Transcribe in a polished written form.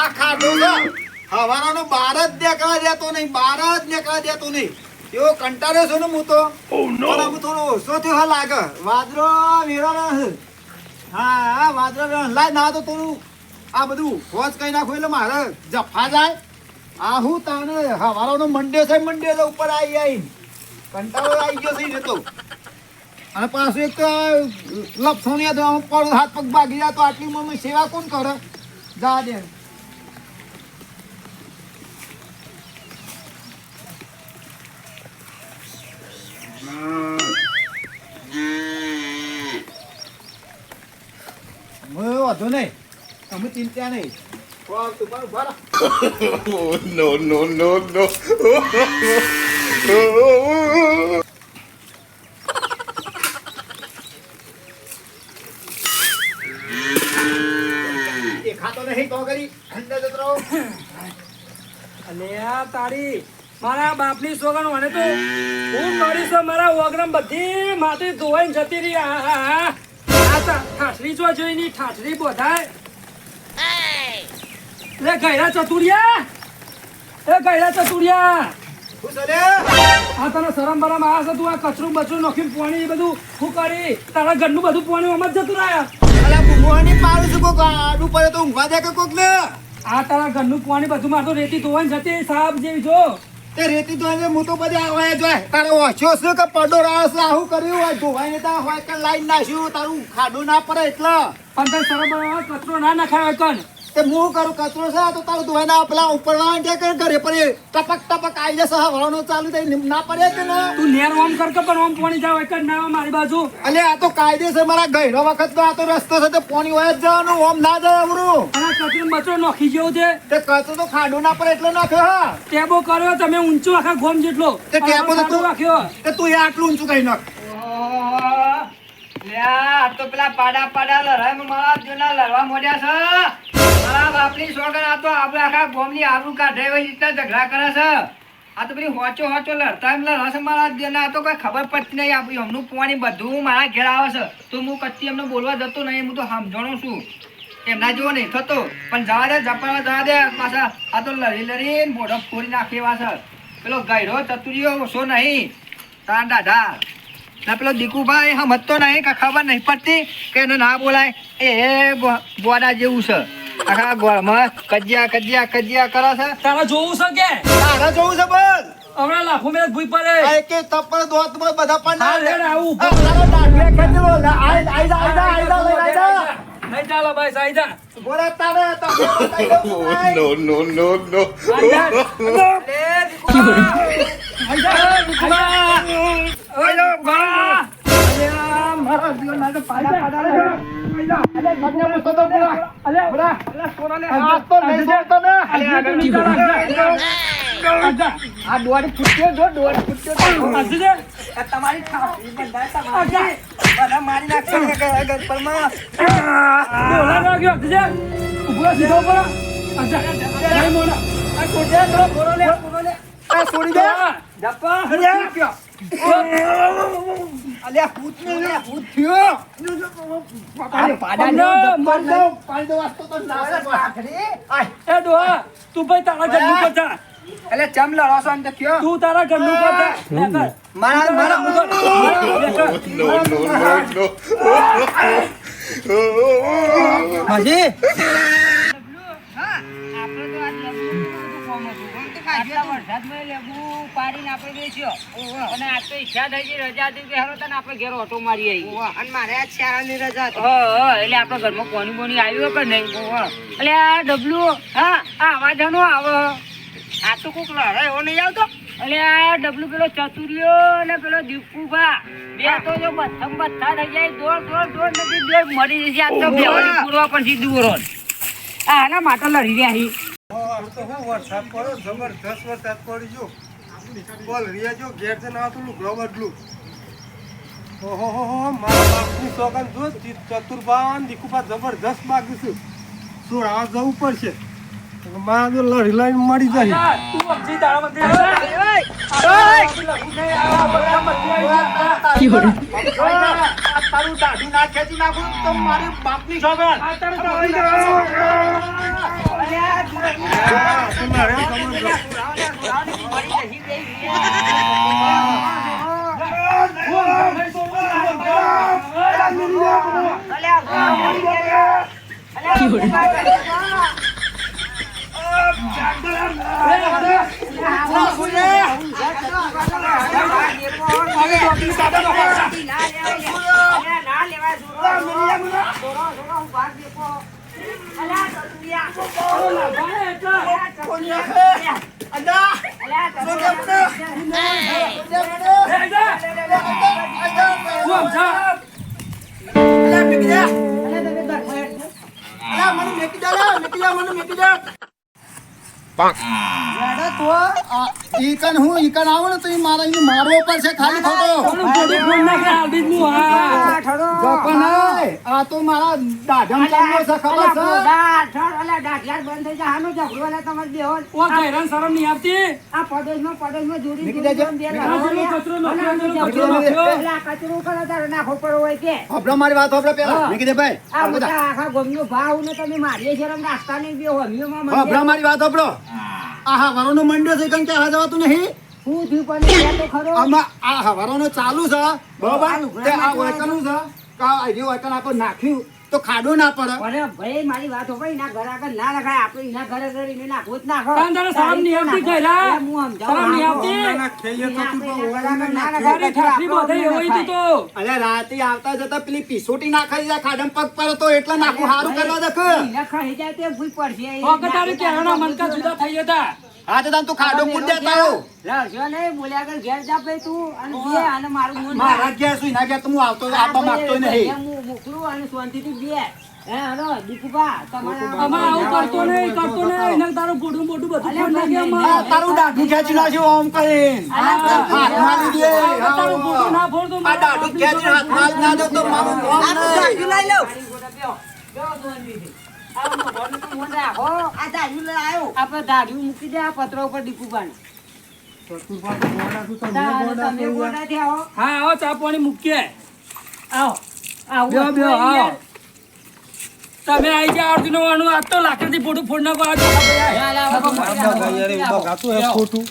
આ ખાધો છે હવારાનો બાર જ નીકળવા દેતો નહીં, બાર જ નીકળવા દેતો નહીં. એવો કંટાળ્યો છું ને હું તો. પણ આમ થોડો ઓછો થયો હા લાગે. વાદરો વેરો હા વાદરો લાય ના તો થોડું આ બધું હોજ કઈ નાખું એટલે મારે જફા જાય. આ હું તાને હવારાનો મંડ્યો છે, મંડ્યો ઉપર આવી કંટાળો આવી ગયો છે તો. અને પાછું એક લપસોની પડો હાથ પગ ભાગી જાય તો આટલી મમ્મી સેવા કોણ કરે? જા દે. વાંધો નહીં, તમે ચિંતા નહીં. No, no, no, no. ખાતો નહીં તો કરી અંદર જતો રહો. અલ્યા તારી મારા બાપની સોગન મને તો હું કરીશ મારા ઓગરમ બધી માથે ધોવાઈ જતી રહી. આ ઠાઠરી જો જોઈ ઠાઠરી બોધાય. લે ગયડા ચતુરિયા, એ ગયડા ચતુરિયા, આ તને શરમ બરમ આવે છે? તું આ કચરું બચરું નોખી પાણી બધું શું કરી? તારા ઘરનું બધું પાણી આમ જ જતું રહ્યા. અલા ભૂવાની પાડું છું કોક આડું પડે તો ઊંઘવા દે કે કોક ને. આ તારા ઘરનું પાણી બધું મારતો રેતી ધોવાઈ જતી સાહેબ જેવી જો. તે રેતી તો હું તો બધી આવે જોય. તારો ઓછો છે કે પડો રાસ આવું કર્યું હોય ધોવાઈ ને તા હોય કે લાઈન નાખ્યું તારું ખાડું ના પડે એટલે. પણ તને શરમ બરમ આવે? કચરો ના નખાય કન તે હું કરું કચરો છે તો તારું ધોવાઈ ના પેલા ઉપર વાંધે કે ઘરે પડે ટપક ટપક આવી જશે હવાનો ચાલુ થઈ ના પડે કે ના. તું નેર ઓમ કર કે પણ ઓમ પાણી જાવ એક જ ના મારી બાજુ. અલે આ તો કાયદેસર મારા ગયરો વખત નો આ તો રસ્તો છે તે પાણી હોય જ જવાનું ઓમ ના જાય અવરું. અને કચરો બચરો નોખી જેવું છે. તે કચરો તો ખાડું ના પડે એટલે નાખ્યો. હા ટેબો કર્યો તમે ઊંચો આખા ગોમ જેટલો. તે ટેબો તો તું રાખ્યો તે તું એ આટલું ઊંચું કરી નાખ. લ્યા તો પેલા પાડા પાડા લડાઈ મારા જોના લડવા મોડ્યા છે. મારા બાપની સોગન આ તો આપણે આખા ગોમની આબરૂ કાઢે એવી રીતના ઝઘડા કરે છે. આ તો પેલી હોચો હોચો લડતા એમ લડે છે મારા જોના. આ તો કોઈ ખબર પડતી નહીં. આપણું હમનું પોણી બધું મારા ઘેર આવે છે તો હું કચ્છી એમને બોલવા જતો નહીં. હું તો સમજણું છું એમના જેવો નહીં થતો. પણ જવા દે જપાવા જવા દે પાછા. આ તો લડી લડીને મોઢો ફોડી નાખે એવા છે. પેલો ગયરો ચતુરીઓ ઓછો નહીં તાર દાદા ના. પેલો દીકુભાઈ સમજતો નહીં કે ખબર નહીં પડતી કે એને ના બોલાય. એ બોડા જેવું છે. આખા ગોળમાં કજિયા કજિયા કજિયા કરે છે. તારા જોવું છે કે તારે જોવું છે બસ. હમણાં લાખો મેં ભૂઈ પડે. આ એક એક તપ્પર દોત બધા પણ હા લેડ આવું આ તારો ડાઢિયા ખેંચેલો. આઈ જા નહીં ચાલો ભાઈ સાઈજા. બોલે તારે તમે બતાઈ દઉં. No, no, no, no. મારા જીવન તો પાડા પાડા આ દોડી ફૂટ્યો જો દોડી ફૂટ્યો તમારી બધા મારી નાખશે ગરપરમાં. છોડી દે અલ્યા ભૂત ને ભૂત થયો. તું ભાઈ તારા ઘરનું કરતા. એટલે ચમ લડો છો એમ તો કયો. તું તારા ઘરનું કરતા. મારા મારા No, no, no, no. હાજી પેલો ચતુરિયો ને પેલો દીપુભા બે તો જો બધા થઈ જાય. દોડ દોડ દોડ નથી દોડ મરી જશે. આ તો બેવાની પૂરવા પછી દૂર આના માટે લડી રહ્યા. વરસાદ પડ્યો જબરદસ્ત વરસાદ પડી ગયો. બોલ રિયા જો ઘેર છે ના થોડું ઘર બદલું. ઓહો મારા બાપની સોગન જો ચતુરભાન દીકુભા જબરદસ્ત બાકી છે. સોળા જવું પડશે. મારા જો લડી લઈને મળી જાય. તું અમજી તારા મંદિર તારું દાઢું ના ખેંચી નાખું તો મારી બાપની સોગન. ઈકન હું ઈકન આવું ને તો ઈ મારા ઈને મારવો પડશે ખાલી ખોટો ગપ્પા નહીં. આ તો મારા દાઢમ ચાલનો છે ખબર છે મૂકી દેજો. હબળો મારી વાત હબળો પેલા મૂકી દે ભાઈ. હબળો મારી વાત હબળો. આ હવારોનો મંડ્યો છે કંઈ કહેવા જવાતું નહીં. આમાં આ હવારોનો ચાલુ છે બરોબર. તે આ વળકનું છે કે આ હજી વળકન આપણે નાખ્યું તો ખાડો ના પડે. મારી વાત હોય ના ઘર આગળ ના લખાય આપણે એના ઘરે ઘરે એને નાખવું જ નાખો શરમ નહીં આવતી ગયરા? શરમ નહીં આવતી? તારી ઠાઠી બધે એવી હતી તો. અરે રાતે આવતા જતા પેલી પીસોટી નાખાઈ જાય ખાડમ પગ પર તો એટલે નાખું સારું કરવા દેખ. વખત તારી કહેવાના મનકા જુદા થઈ જતા. હા તો તું ખાડો પૂર દેતા હો. મારા ઘેર શું એના ઘેર તો હું આવતો આપવા માંગતો નહીં. આમાં આવું કરતો નહીં એને તારું બોડું બધું ફોડ નાખે આમાં. આ તારું દાઢું ખેંચી નાખ્યું આમ કરીને. હાથમાં લીધે. તારું બોડું ના ફોડ તો આ દાઢું ખેંચી હાથમાં જ ના દો તો મારું કોમ નહીં. આપડે દાઢી મૂકી દે આ પત્ર ઉપર દીકુબાને તમે ગોડા થી આવો હા આવો ચા પાણી મૂકીએ. આવો બેહો, બેહો, આવો. તમે આઈ ગયા અર્જુન વાનું આજ તો લાકડી બોડું ફોડ નાખો આજ. ખોટું